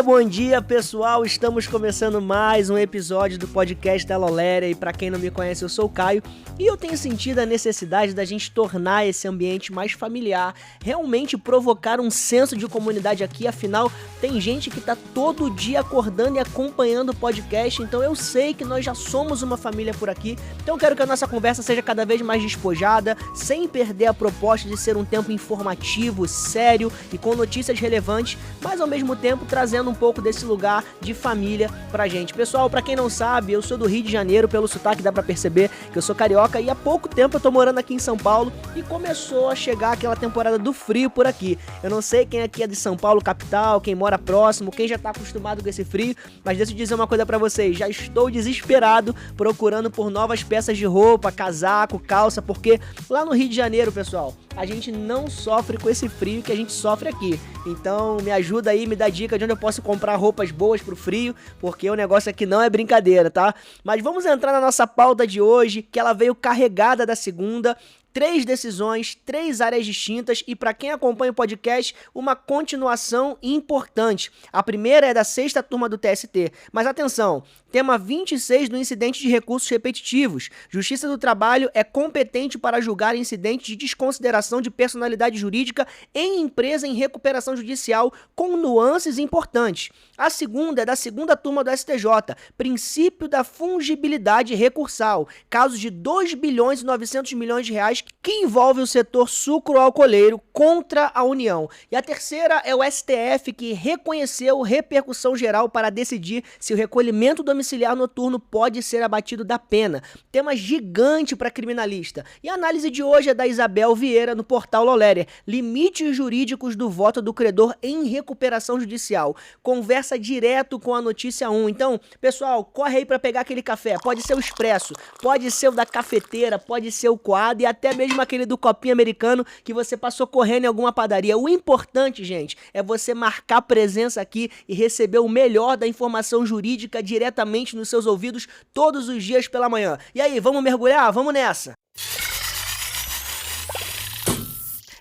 Bom dia, pessoal! Estamos começando mais um episódio do podcast da Loléria e para quem não me conhece, eu sou o Caio e eu tenho sentido a necessidade da gente tornar esse ambiente mais familiar, realmente provocar um senso de comunidade aqui, afinal, tem gente que tá todo dia acordando e acompanhando o podcast, então eu sei que nós já somos uma família por aqui, então eu quero que a nossa conversa seja cada vez mais despojada, sem perder a proposta de ser um tempo informativo, sério e com notícias relevantes, mas ao mesmo tempo trazendo um pouco desse lugar de família pra gente. Pessoal, pra quem não sabe, eu sou do Rio de Janeiro, pelo sotaque dá pra perceber que eu sou carioca e há pouco tempo eu tô morando aqui em São Paulo e começou a chegar aquela temporada do frio por aqui. Eu não sei quem aqui é de São Paulo, capital, quem mora próximo, quem já tá acostumado com esse frio, mas deixa eu dizer uma coisa pra vocês, já estou desesperado procurando por novas peças de roupa, casaco, calça, porque lá no Rio de Janeiro, pessoal, a gente não sofre com esse frio que a gente sofre aqui. Então me ajuda aí, me dá dica de onde eu posso comprar roupas boas pro frio, porque o negócio aqui não é brincadeira, tá? Mas vamos entrar na nossa pauta de hoje, que ela veio carregada da segunda. 3 decisões, 3 áreas distintas e para quem acompanha o podcast, uma continuação importante. A primeira é da 6ª turma do TST, mas atenção, tema 26 do incidente de recursos repetitivos. Justiça do Trabalho é competente para julgar incidentes de desconsideração de personalidade jurídica em empresa em recuperação judicial com nuances importantes. A segunda é da 2ª turma do STJ, princípio da fungibilidade recursal, casos de 2 bilhões e 900 milhões de reais que envolve o setor sucroalcooleiro contra a União. E a terceira é o STF, que reconheceu repercussão geral para decidir se o recolhimento domiciliar noturno pode ser abatido da pena. Tema gigante para criminalista. E a análise de hoje é da Isabel Vieira no portal Loléria. Limites jurídicos do voto do credor em recuperação judicial. Conversa direto com a notícia 1. Então, pessoal, corre aí para pegar aquele café. Pode ser o expresso, pode ser o da cafeteira, pode ser o coado e até mesmo aquele do copinho americano que você passou correndo em alguma padaria. O importante, gente, é você marcar presença aqui e receber o melhor da informação jurídica diretamente nos seus ouvidos todos os dias pela manhã. E aí, vamos mergulhar? Vamos nessa!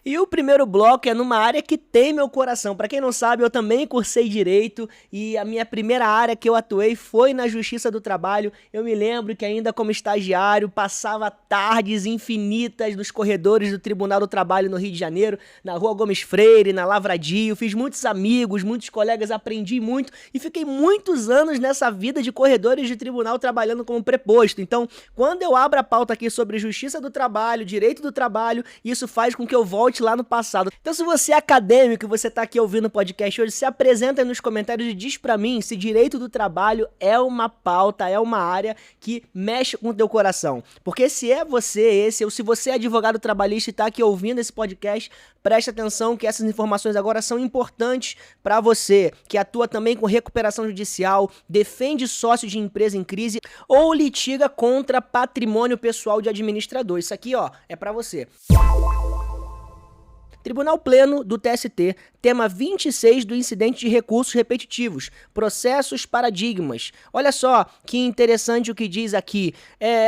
E o primeiro bloco é numa área que tem meu coração. Para quem não sabe, eu também cursei Direito e a minha primeira área que eu atuei foi na Justiça do Trabalho. Eu me lembro que ainda como estagiário passava tardes infinitas nos corredores do Tribunal do Trabalho no Rio de Janeiro, na Rua Gomes Freire, na Lavradio. Fiz muitos amigos, muitos colegas, aprendi muito e fiquei muitos anos nessa vida de corredores de tribunal trabalhando como preposto. Então, quando eu abro a pauta aqui sobre Justiça do Trabalho, Direito do Trabalho, isso faz com que eu volte lá no passado. Então, se você é acadêmico e você tá aqui ouvindo o podcast hoje, se apresenta aí nos comentários e diz pra mim se direito do trabalho é uma pauta, é uma área que mexe com o teu coração. Porque se é você esse, ou se você é advogado trabalhista e tá aqui ouvindo esse podcast, preste atenção que essas informações agora são importantes pra você, que atua também com recuperação judicial, defende sócios de empresa em crise ou litiga contra patrimônio pessoal de administrador. Isso aqui, ó, é pra você. Tribunal Pleno do TST, tema 26 do incidente de recursos repetitivos, processos paradigmas. Olha só que interessante o que diz aqui.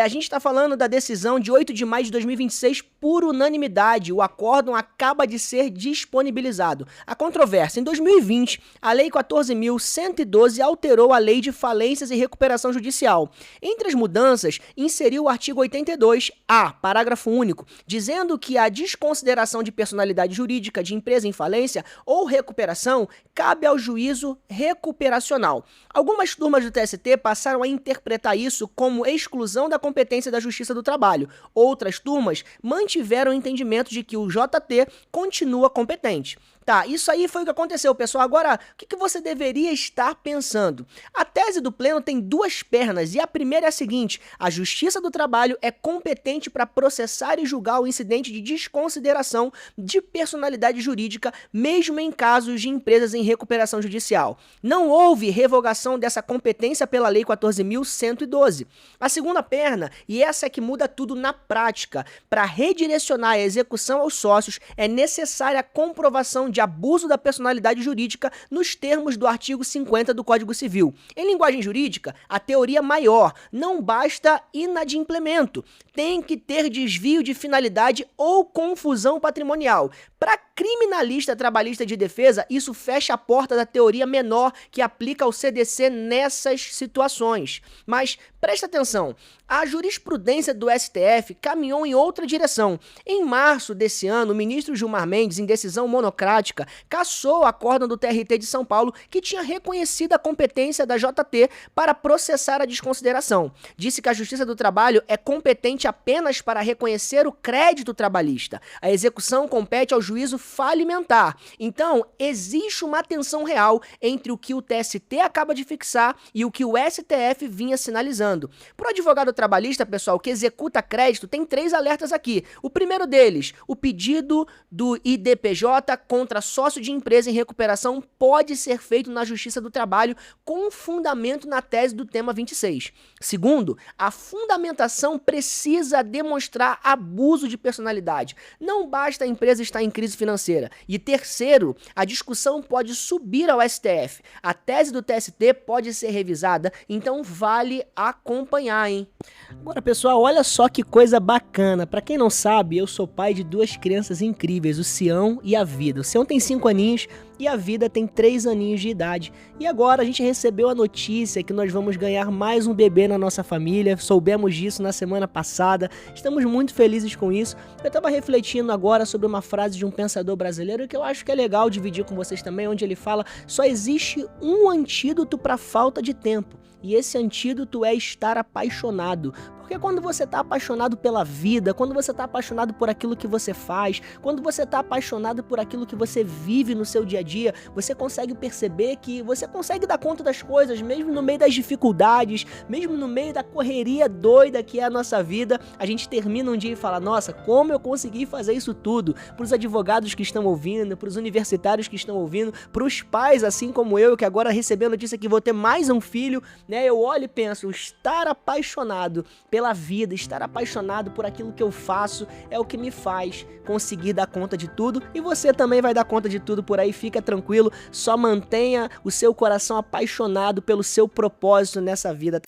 A gente está falando da decisão de 8 de maio de 2026 por unanimidade. O acórdão acaba de ser disponibilizado. A controvérsia. Em 2020, a Lei 14.112 alterou a Lei de Falências e Recuperação Judicial. Entre as mudanças, inseriu o artigo 82-A, parágrafo único, dizendo que a desconsideração de personalidade jurídica de empresa em falência ou recuperação cabe ao juízo recuperacional. Algumas turmas do TST passaram a interpretar isso como exclusão da competência da Justiça do Trabalho. Outras turmas mantiveram o entendimento de que o JT continua competente. Tá, isso aí foi o que aconteceu, pessoal. Agora, o que você deveria estar pensando? A tese do Pleno tem 2 pernas e a primeira é a seguinte: a Justiça do Trabalho é competente para processar e julgar o incidente de desconsideração de personalidade jurídica, mesmo em casos de empresas em recuperação judicial. Não houve revogação dessa competência pela Lei 14.112. A segunda perna, e essa é que muda tudo na prática, para redirecionar a execução aos sócios é necessária a comprovação de abuso da personalidade jurídica nos termos do artigo 50 do Código Civil. Em linguagem jurídica, a teoria maior: não basta inadimplemento, tem que ter desvio de finalidade ou confusão patrimonial. Para criminalista trabalhista de defesa, isso fecha a porta da teoria menor que aplica ao CDC nessas situações. Mas presta atenção, a jurisprudência do STF caminhou em outra direção. Em março desse ano, o ministro Gilmar Mendes, em decisão monocrática, cassou a acórdão do TRT de São Paulo, que tinha reconhecido a competência da JT para processar a desconsideração. Disse que a Justiça do Trabalho é competente apenas para reconhecer o crédito trabalhista. A execução compete ao juízo falimentar. Então, existe uma tensão real entre o que o TST acaba de fixar e o que o STF vinha sinalizando. Para o advogado trabalhista, pessoal, que executa crédito, tem 3 alertas aqui. O primeiro deles, o pedido do IDPJ contra sócio de empresa em recuperação pode ser feito na Justiça do Trabalho com fundamento na tese do tema 26. Segundo, a fundamentação precisa demonstrar abuso de personalidade. Não basta a empresa estar em crise financeira. E terceiro, a discussão pode subir ao STF. A tese do TST pode ser revisada, então vale acompanhar, hein? Agora, pessoal, olha só que coisa bacana. Pra quem não sabe, eu sou pai de 2 crianças incríveis, o Sião e a Vida. O Sião tem 5 aninhos e a Vida tem 3 aninhos de idade. E agora a gente recebeu a notícia que nós vamos ganhar mais um bebê na nossa família. Soubemos disso na semana passada. Estamos muito felizes com isso. Eu estava refletindo agora sobre uma frase de um pensador brasileiro que eu acho que é legal dividir com vocês também, onde ele fala: só existe um antídoto para a falta de tempo. E esse antídoto é estar apaixonado. Porque quando você está apaixonado pela vida, quando você está apaixonado por aquilo que você faz, quando você está apaixonado por aquilo que você vive no seu dia a dia, você consegue perceber que você consegue dar conta das coisas, mesmo no meio das dificuldades, mesmo no meio da correria doida que é a nossa vida. A gente termina um dia e fala: nossa, como eu consegui fazer isso tudo? Para os advogados que estão ouvindo, para os universitários que estão ouvindo, para os pais, assim como eu, que agora recebi a notícia que vou ter mais um filho, né? Eu olho e penso, estar apaixonado pela vida, estar apaixonado por aquilo que eu faço é o que me faz conseguir dar conta de tudo, e você também vai dar conta de tudo por aí, fica tranquilo, só mantenha o seu coração apaixonado pelo seu propósito nessa vida.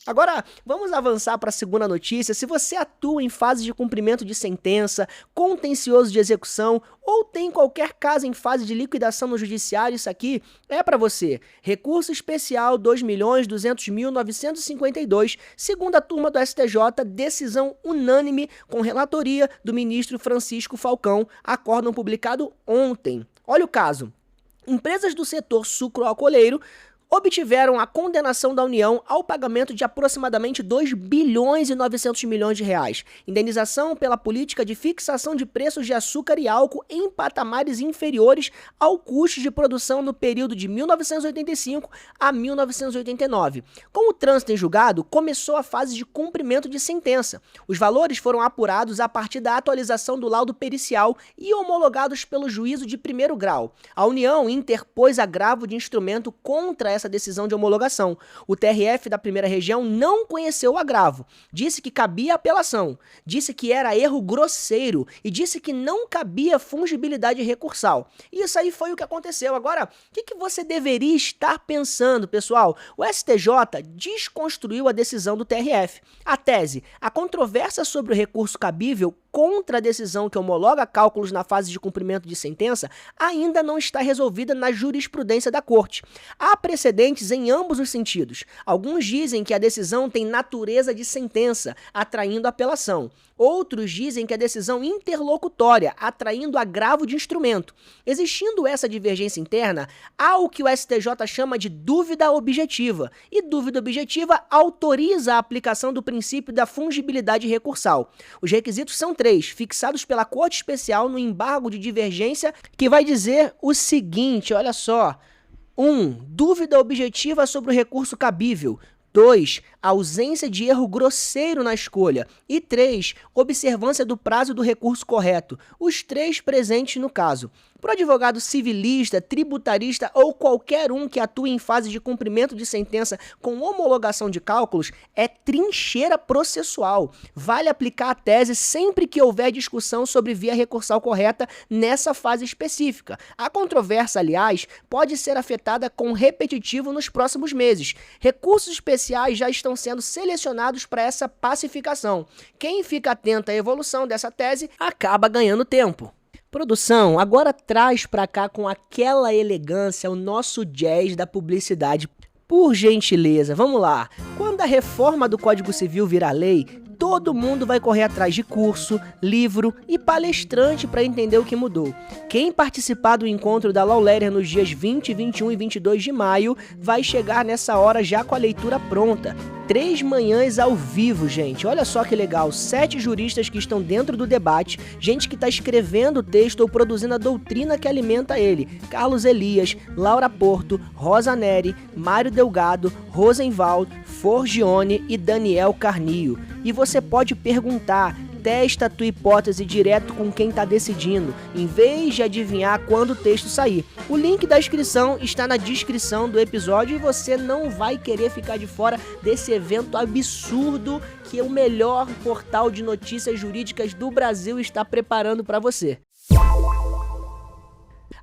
Agora, vamos avançar para a segunda notícia. Se você atua em fase de cumprimento de sentença, contencioso de execução ou tem qualquer caso em fase de liquidação no judiciário, isso aqui é para você. Recurso especial 2.200.952, segunda turma do STJ, decisão unânime com relatoria do ministro Francisco Falcão, acórdão publicado ontem. Olha o caso. Empresas do setor sucroalcooleiro obtiveram a condenação da União ao pagamento de aproximadamente 2 bilhões e 900 milhões de reais. Indenização pela política de fixação de preços de açúcar e álcool em patamares inferiores ao custo de produção no período de 1985 a 1989. Com o trânsito em julgado, começou a fase de cumprimento de sentença. Os valores foram apurados a partir da atualização do laudo pericial e homologados pelo juízo de primeiro grau. A União interpôs agravo de instrumento contra essa decisão de homologação. O TRF da primeira região não conheceu o agravo, disse que cabia apelação, disse que era erro grosseiro e disse que não cabia fungibilidade recursal. E isso aí foi o que aconteceu. Agora, o que você deveria estar pensando, pessoal? O STJ desconstruiu a decisão do TRF. A tese, a controvérsia sobre o recurso cabível contra a decisão que homologa cálculos na fase de cumprimento de sentença ainda não está resolvida na jurisprudência da Corte. Há precedentes em ambos os sentidos. Alguns dizem que a decisão tem natureza de sentença, atraindo apelação. Outros dizem que a decisão interlocutória, atraindo agravo de instrumento. Existindo essa divergência interna, há o que o STJ chama de dúvida objetiva. E dúvida objetiva autoriza a aplicação do princípio da fungibilidade recursal. Os requisitos são 3, fixados pela Corte Especial no embargo de divergência, que vai dizer o seguinte, olha só. 1. Dúvida objetiva sobre o recurso cabível. 2. Ausência de erro grosseiro na escolha. E 3. Observância do prazo do recurso correto. Os 3 presentes no caso. Para o advogado civilista, tributarista ou qualquer um que atue em fase de cumprimento de sentença com homologação de cálculos, é trincheira processual. Vale aplicar a tese sempre que houver discussão sobre via recursal correta nessa fase específica. A controvérsia, aliás, pode ser afetada com repetitivo nos próximos meses. Recursos especiais já estão estão sendo selecionados para essa pacificação. Quem fica atento à evolução dessa tese acaba ganhando tempo. Produção, agora traz para cá com aquela elegância o nosso jazz da publicidade. Por gentileza, vamos lá. Quando a reforma do Código Civil virar lei, todo mundo vai correr atrás de curso, livro e palestrante para entender o que mudou. Quem participar do encontro da Lawleria nos dias 20, 21 e 22 de maio vai chegar nessa hora já com a leitura pronta. 3 manhãs ao vivo, gente. Olha só que legal. 7 juristas que estão dentro do debate, gente que está escrevendo o texto ou produzindo a doutrina que alimenta ele. Carlos Elias, Laura Porto, Rosa Neri, Mário Delgado, Rosenwald, Forgione e Daniel Carnio. E você pode perguntar, testa a tua hipótese direto com quem está decidindo, em vez de adivinhar quando o texto sair. O link da inscrição está na descrição do episódio e você não vai querer ficar de fora desse evento absurdo que o melhor portal de notícias jurídicas do Brasil está preparando para você.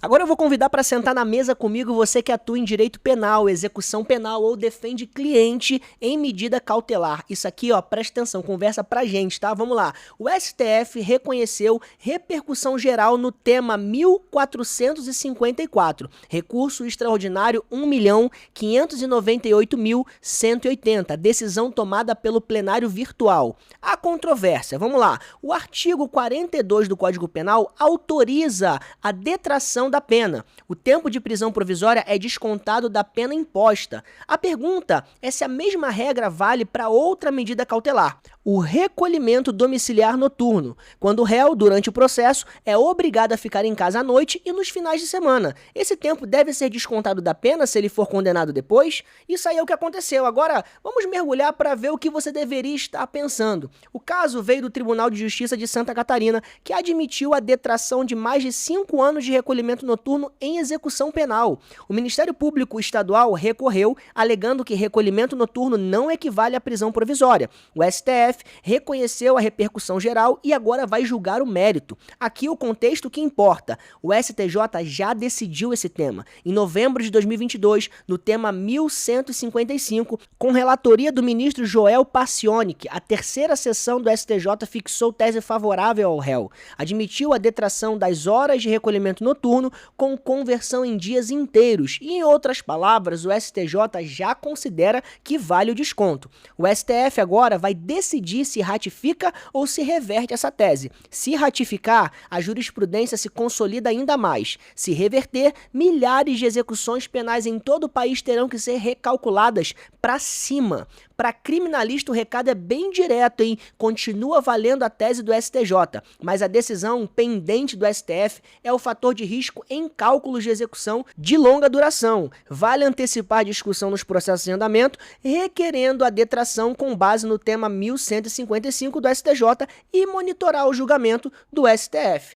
Agora eu vou convidar para sentar na mesa comigo você que atua em direito penal, execução penal ou defende cliente em medida cautelar. Isso aqui, ó, presta atenção, conversa pra gente, tá? Vamos lá. O STF reconheceu repercussão geral no tema 1454, recurso extraordinário 1.598.180, decisão tomada pelo plenário virtual. A controvérsia, vamos lá. O artigo 42 do Código Penal autoriza a detração da pena. O tempo de prisão provisória é descontado da pena imposta. A pergunta é se a mesma regra vale para outra medida cautelar, o recolhimento domiciliar noturno, quando o réu, durante o processo, é obrigado a ficar em casa à noite e nos finais de semana. Esse tempo deve ser descontado da pena se ele for condenado depois? Isso aí é o que aconteceu. Agora, vamos mergulhar para ver o que você deveria estar pensando. O caso veio do Tribunal de Justiça de Santa Catarina, que admitiu a detração de mais de 5 anos de recolhimento noturno em execução penal. O Ministério Público Estadual recorreu, alegando que recolhimento noturno não equivale à prisão provisória. O STF reconheceu a repercussão geral e agora vai julgar o mérito. Aqui o contexto que importa. O STJ já decidiu esse tema. Em novembro de 2022, no tema 1155, com relatoria do ministro Joel Pacionic, a terceira sessão do STJ fixou tese favorável ao réu. Admitiu a detração das horas de recolhimento noturno com conversão em dias inteiros e, em outras palavras, o STJ já considera que vale o desconto. O STF agora vai decidir se ratifica ou se reverte essa tese. Se ratificar, a jurisprudência se consolida ainda mais. Se reverter, milhares de execuções penais em todo o país terão que ser recalculadas para cima. Para criminalista, o recado é bem direto, hein? Continua valendo a tese do STJ, mas a decisão pendente do STF é o fator de risco em cálculos de execução de longa duração. Vale antecipar a discussão nos processos em andamento, requerendo a detração com base no tema 1155 do STJ e monitorar o julgamento do STF.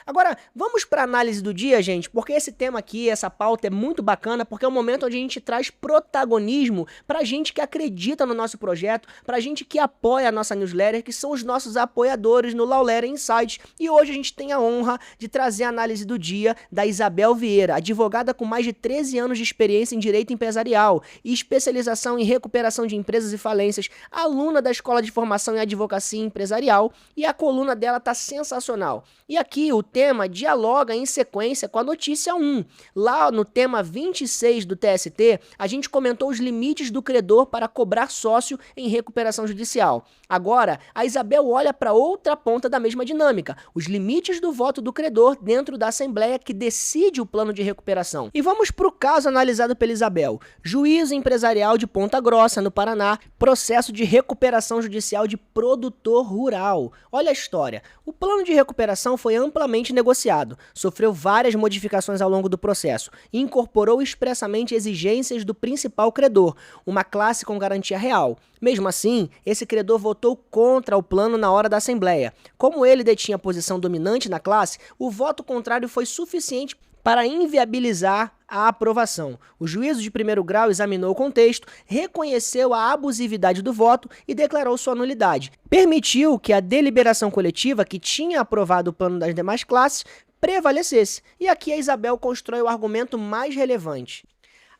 Agora, vamos para a análise do dia, gente, porque esse tema aqui, essa pauta é muito bacana, porque é um momento onde a gente traz protagonismo para gente que acredita no nosso projeto, para gente que apoia a nossa newsletter, que são os nossos apoiadores no Lawleria Insights. E hoje a gente tem a honra de trazer a análise do dia da Isabel Vieira, advogada com mais de 13 anos de experiência em direito empresarial e especialização em recuperação de empresas e falências, aluna da Escola de Formação em Advocacia Empresarial, e a coluna dela tá sensacional. E aqui o tema dialoga em sequência com a notícia 1. Lá no tema 26 do TST, a gente comentou os limites do credor para cobrar sócio em recuperação judicial. Agora, a Isabel olha para outra ponta da mesma dinâmica, os limites do voto do credor dentro da Assembleia que decide o plano de recuperação. E vamos para o caso analisado pela Isabel. Juízo empresarial de Ponta Grossa, no Paraná, processo de recuperação judicial de produtor rural. Olha a história. O plano de recuperação foi amplamente negociado, sofreu várias modificações ao longo do processo e incorporou expressamente exigências do principal credor, uma classe com garantia real. Mesmo assim, esse credor votou contra o plano na hora da Assembleia. Como ele detinha posição dominante na classe, o voto contrário foi suficiente para inviabilizar a aprovação. O juízo de primeiro grau examinou o contexto, reconheceu a abusividade do voto e declarou sua nulidade. Permitiu que a deliberação coletiva, que tinha aprovado o plano das demais classes, prevalecesse. E aqui a Isabel constrói o argumento mais relevante.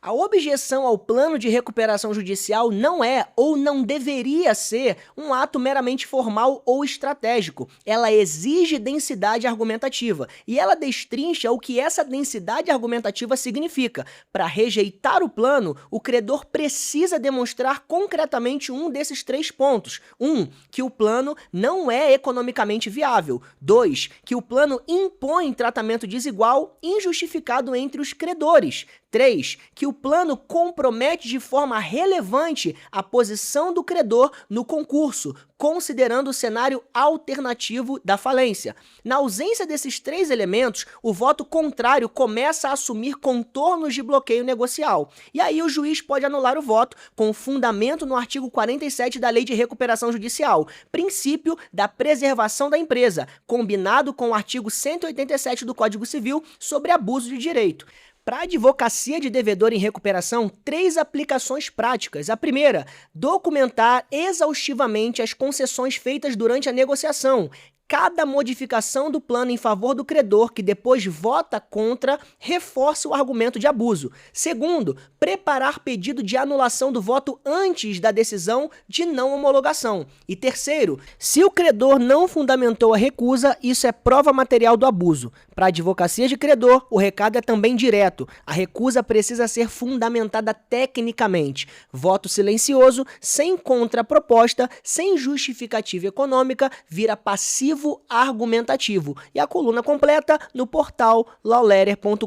A objeção ao plano de recuperação judicial não é ou não deveria ser um ato meramente formal ou estratégico. Ela exige densidade argumentativa e ela destrincha o que essa densidade argumentativa significa. Para rejeitar o plano, o credor precisa demonstrar concretamente um desses 3 pontos. 1. Que o plano não é economicamente viável. 2. Que o plano impõe tratamento desigual injustificado entre os credores. 3. Que o plano compromete de forma relevante a posição do credor no concurso, considerando o cenário alternativo da falência. Na ausência desses 3 elementos, o voto contrário começa a assumir contornos de bloqueio negocial. E aí o juiz pode anular o voto com fundamento no artigo 47 da Lei de Recuperação Judicial, princípio da preservação da empresa, combinado com o artigo 187 do Código Civil sobre abuso de direito. Para a advocacia de devedor em recuperação, 3 aplicações práticas. A primeira, documentar exaustivamente as concessões feitas durante a negociação. Cada modificação do plano em favor do credor que depois vota contra reforça o argumento de abuso. Segundo, preparar pedido de anulação do voto antes da decisão de não homologação. E terceiro, se o credor não fundamentou a recusa, isso é prova material do abuso. Para a advocacia de credor, o recado é também direto. A recusa precisa ser fundamentada tecnicamente. Voto silencioso, sem contraproposta, sem justificativa econômica, vira passivo argumentativo. E a coluna completa no portal lawletter.com.br.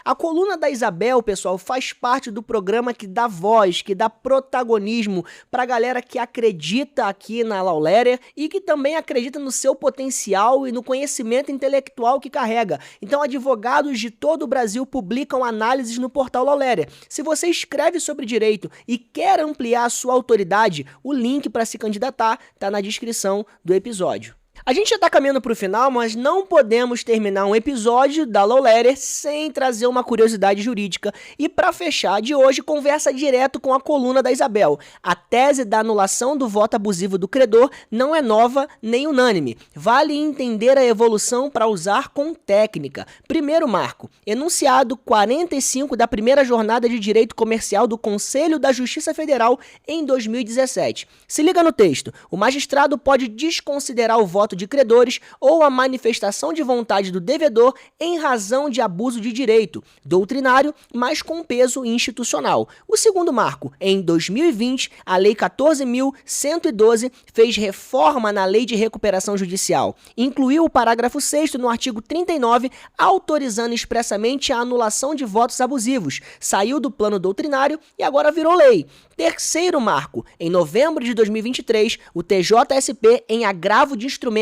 A coluna da Isabel, pessoal, faz parte do programa que dá voz, que dá protagonismo para a galera que acredita aqui na Lawletter e que também acredita no seu potencial e no conhecimento intelectual que carrega. Então, advogados de todo o Brasil publicam análises no portal Lawletter. Se você escreve sobre direito e quer ampliar a sua autoridade, o link para se candidatar está na descrição do episódio. A gente já está caminhando para o final, mas não podemos terminar um episódio da Lawletter sem trazer uma curiosidade jurídica. E para fechar de hoje, conversa direto com a coluna da Isabel. A tese da anulação do voto abusivo do credor não é nova nem unânime. Vale entender a evolução para usar com técnica. Primeiro marco, enunciado 45 da primeira jornada de direito comercial do Conselho da Justiça Federal em 2017. Se liga no texto. O magistrado pode desconsiderar o voto de credores ou a manifestação de vontade do devedor em razão de abuso de direito, doutrinário, mas com peso institucional. O segundo marco, em 2020, a Lei 14.112 fez reforma na Lei de Recuperação Judicial. Incluiu o parágrafo 6º no artigo 39, autorizando expressamente a anulação de votos abusivos. Saiu do plano doutrinário e agora virou lei. Terceiro marco, em novembro de 2023, o TJSP, em agravo de instrumento,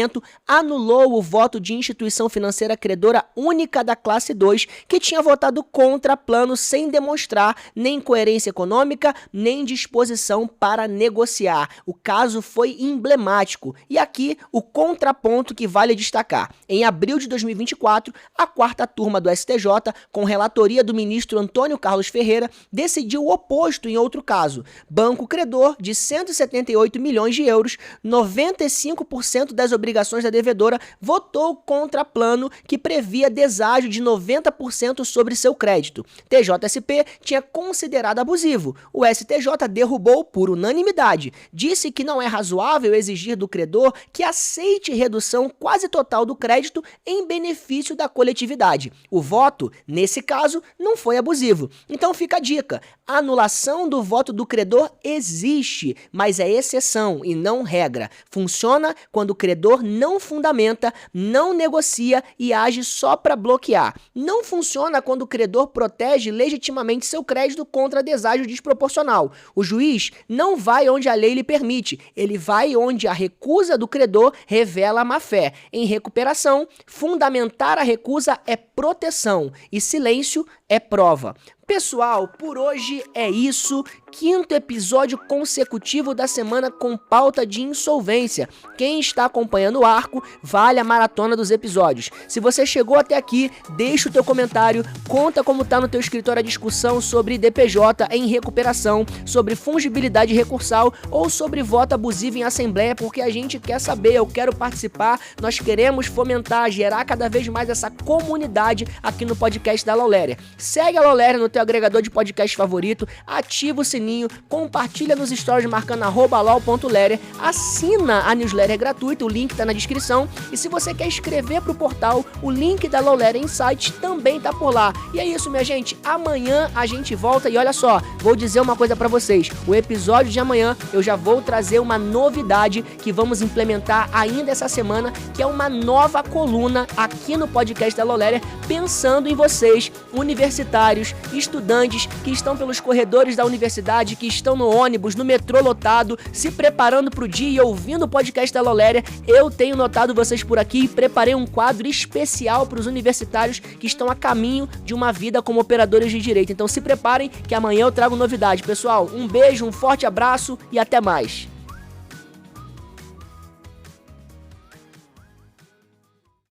anulou o voto de instituição financeira credora única da classe 2, que tinha votado contra plano sem demonstrar nem coerência econômica, nem disposição para negociar. O caso foi emblemático. E aqui, o contraponto que vale destacar. Em abril de 2024, a 4ª turma do STJ, com relatoria do ministro Antônio Carlos Ferreira, decidiu o oposto em outro caso. Banco credor de 178 milhões de euros, 95% das obrigações da devedora, votou contra plano que previa deságio de 90% sobre seu crédito. TJSP tinha considerado abusivo. O STJ derrubou por unanimidade. Disse que não é razoável exigir do credor que aceite redução quase total do crédito em benefício da coletividade. O voto, nesse caso, não foi abusivo. Então fica a dica. A anulação do voto do credor existe, mas é exceção e não regra. Funciona quando o credor não fundamenta, não negocia e age só para bloquear. Não funciona quando o credor protege legitimamente seu crédito contra deságio desproporcional. O juiz não vai onde a lei lhe permite, ele vai onde a recusa do credor revela a má-fé. Em recuperação, fundamentar a recusa é proteção e silêncio é prova. Pessoal, por hoje é isso. 5º episódio consecutivo da semana com pauta de insolvência. Quem está acompanhando o arco, vale a maratona dos episódios. Se você chegou até aqui, deixa o teu comentário, conta como tá no teu escritório a discussão sobre DPJ em recuperação, sobre fungibilidade recursal ou sobre voto abusivo em assembleia, porque a gente quer saber, eu quero participar, nós queremos fomentar, gerar cada vez mais essa comunidade aqui no podcast da Lawletter. Segue a Lawletter no teu agregador de podcast favorito, ativa o sininho, compartilha nos stories marcando @law.lerer, assina a newsletter gratuita, o link tá na descrição, e se você quer escrever pro portal, o link da Law Letter Insights também tá por lá. E é isso, minha gente, amanhã a gente volta e olha só, vou dizer uma coisa pra vocês, o episódio de amanhã eu já vou trazer uma novidade que vamos implementar ainda essa semana, que é uma nova coluna aqui no podcast da Law Letter, pensando em vocês, universitários, estudantes que estão pelos corredores da universidade, que estão no ônibus, no metrô lotado, se preparando pro dia e ouvindo o podcast da Law Letter. Eu tenho notado vocês por aqui e preparei um quadro especial para os universitários que estão a caminho de uma vida como operadores de direito. Então se preparem que amanhã eu trago novidade. Pessoal, um beijo, um forte abraço e até mais.